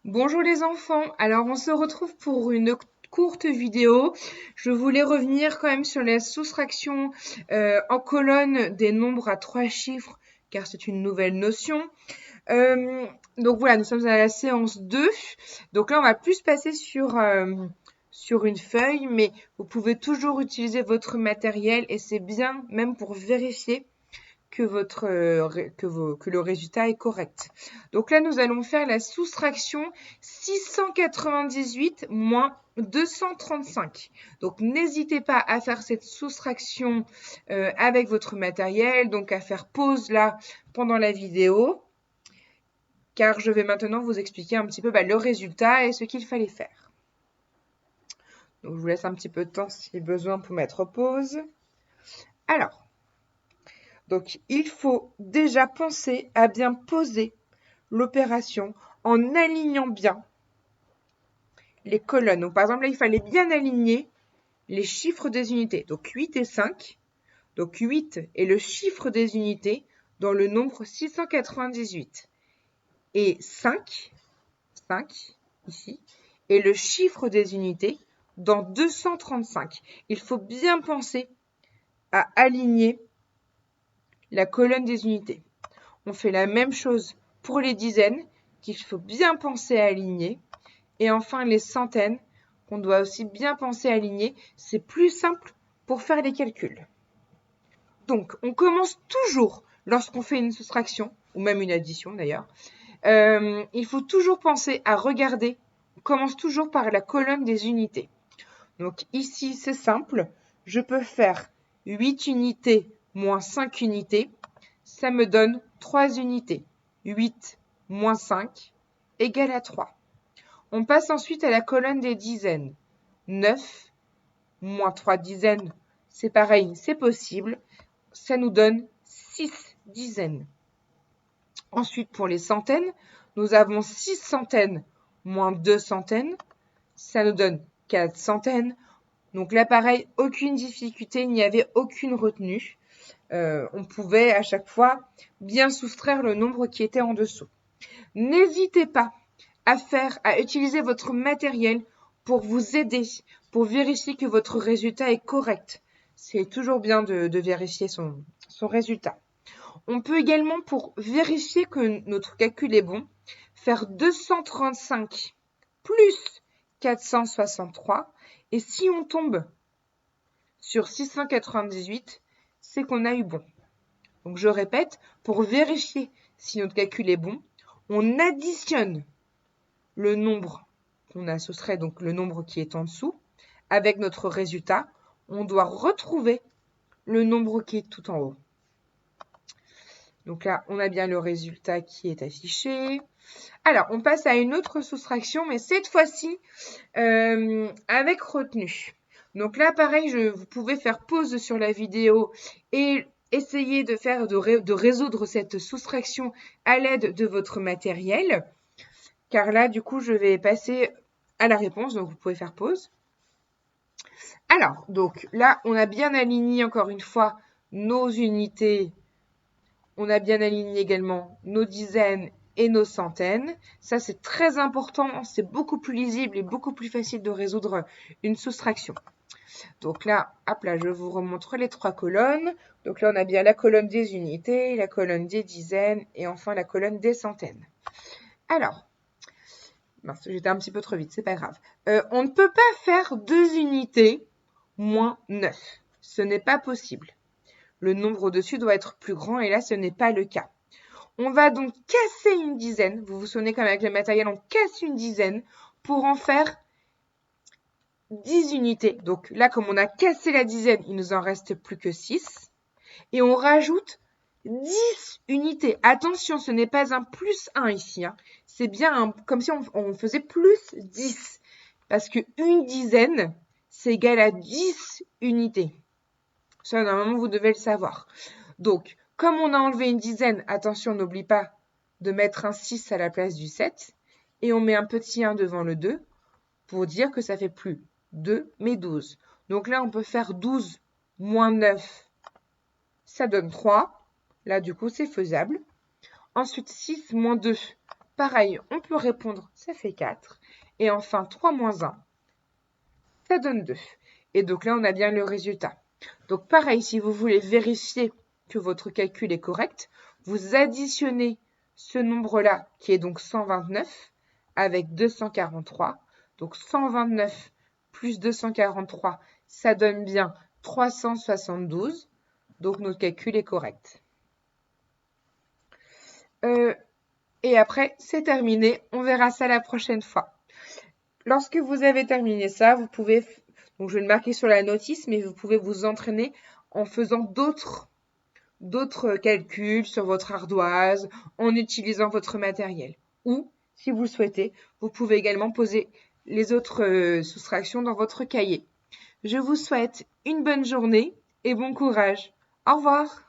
Bonjour les enfants, alors on se retrouve pour une courte vidéo. Je voulais revenir quand même sur la soustraction en colonne des nombres à 3 chiffres, car c'est une nouvelle notion. Donc voilà, nous sommes à la séance 2. Donc là, on va plus passer sur une feuille, mais vous pouvez toujours utiliser votre matériel et c'est bien même pour vérifier que le résultat est correct. Donc là, nous allons faire la soustraction 698 moins 235. Donc n'hésitez pas à faire cette soustraction avec votre matériel, donc à faire pause là pendant la vidéo, car je vais maintenant vous expliquer un petit peu le résultat et ce qu'il fallait faire. Donc je vous laisse un petit peu de temps si besoin pour mettre pause. Alors, donc, il faut déjà penser à bien poser l'opération en alignant bien les colonnes. Donc, par exemple, là, il fallait bien aligner les chiffres des unités. Donc, 8 et 5. Donc, 8 est le chiffre des unités dans le nombre 698. Et 5 ici, est le chiffre des unités dans 235. Il faut bien penser à aligner la colonne des unités. On fait la même chose pour les dizaines, qu'il faut bien penser à aligner. Et enfin, les centaines, qu'on doit aussi bien penser à aligner. C'est plus simple pour faire les calculs. Donc, on commence toujours, lorsqu'on fait une soustraction, ou même une addition d'ailleurs, il faut toujours penser à regarder. On commence toujours par la colonne des unités. Donc ici, c'est simple. Je peux faire 8 unités moins 5 unités. Ça me donne 3 unités. 8 moins 5 égale à 3. On passe ensuite à la colonne des dizaines. 9 moins 3 dizaines, c'est pareil, c'est possible. Ça nous donne 6 dizaines. Ensuite, pour les centaines, nous avons 6 centaines moins 2 centaines. Ça nous donne 4 centaines. Donc là, pareil, aucune difficulté, il n'y avait aucune retenue. On pouvait à chaque fois bien soustraire le nombre qui était en dessous. N'hésitez pas à utiliser votre matériel pour vous aider, pour vérifier que votre résultat est correct. C'est toujours bien de vérifier son résultat. On peut également, pour vérifier que notre calcul est bon, faire 235 plus 463. Et si on tombe sur 698, c'est qu'on a eu bon. Donc je répète, pour vérifier si notre calcul est bon, on additionne le nombre qu'on a soustrait, donc le nombre qui est en dessous, avec notre résultat. On doit retrouver le nombre qui est tout en haut. Donc là, on a bien le résultat qui est affiché. Alors, on passe à une autre soustraction, mais cette fois-ci avec retenue. Donc là, pareil, vous pouvez faire pause sur la vidéo et essayer de résoudre cette soustraction à l'aide de votre matériel. Car là, du coup, je vais passer à la réponse, donc vous pouvez faire pause. Alors, donc là, on a bien aligné encore une fois nos unités. On a bien aligné également nos dizaines et nos centaines. Ça, c'est très important. C'est beaucoup plus lisible et beaucoup plus facile de résoudre une soustraction. Donc là, hop là, je vous remontre les 3 colonnes. Donc là, on a bien la colonne des unités, la colonne des dizaines et enfin la colonne des centaines. Alors, mince, j'étais un petit peu trop vite, c'est pas grave. On ne peut pas faire 2 unités moins 9. Ce n'est pas possible. Le nombre au-dessus doit être plus grand et là, ce n'est pas le cas. On va donc casser une dizaine. Vous vous souvenez comme avec le matériel, on casse une dizaine pour en faire 10 unités. Donc là, comme on a cassé la dizaine, il nous en reste plus que 6. Et on rajoute 10 unités. Attention, ce n'est pas un plus 1 ici. Hein. C'est bien comme si on faisait plus 10. Parce qu'une dizaine, c'est égal à 10 unités. Ça, normalement, vous devez le savoir. Donc, comme on a enlevé une dizaine, attention, n'oublie pas de mettre un 6 à la place du 7. Et on met un petit 1 devant le 2 pour dire que ça fait plus 2, mais 12. Donc là, on peut faire 12 moins 9. Ça donne 3. Là, du coup, c'est faisable. Ensuite, 6 moins 2. Pareil, on peut répondre, ça fait 4. Et enfin, 3 moins 1, ça donne 2. Et donc là, on a bien le résultat. Donc pareil, si vous voulez vérifier que votre calcul est correct, vous additionnez ce nombre-là, qui est donc 129, avec 243. Donc 129 plus 243, ça donne bien 372. Donc notre calcul est correct. Et après, c'est terminé. On verra ça la prochaine fois. Lorsque vous avez terminé ça, vous pouvez, donc je vais le marquer sur la notice, mais vous pouvez vous entraîner en faisant d'autres calculs sur votre ardoise, en utilisant votre matériel. Ou, si vous le souhaitez, vous pouvez également poser les autres soustractions dans votre cahier. Je vous souhaite une bonne journée et bon courage. Au revoir.